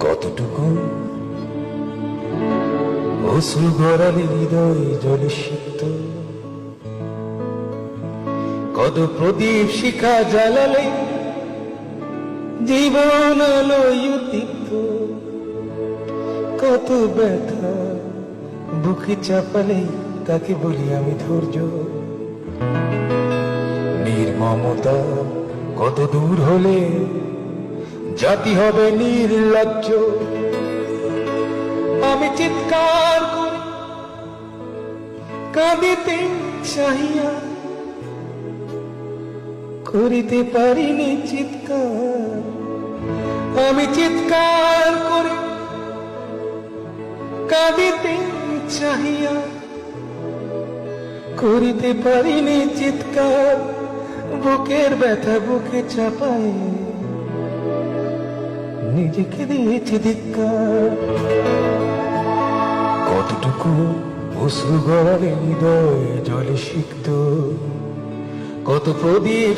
কতটুকু অশ্রু গড়ালে হৃদয় জলে সিক্ত, কত প্রদীপ শিখা জ্বালালে জীবন আলোয় উদ্দীপ্ত, কত ব্যথা বুকে চাপালে তাকে বলি আমি ধৈর্য। নির্মমতা কত দূর হলে জাতি হবে নির্লজ্জ। আমি চিৎকার করি কাঁদিতে চাহিয়া, করিতে পারিনি চিৎকার। আমি চিৎকার করি কাঁদিতে চাহিয়া, করিতে পারিনি চিৎকার। বুকের ব্যথা বুকে চাপায় নিজেকে দিয়েছি ধিক্কার। কতটুকু অশ্রু গড়ালে হৃদয় জলে সিক্ত, কত প্রদীপ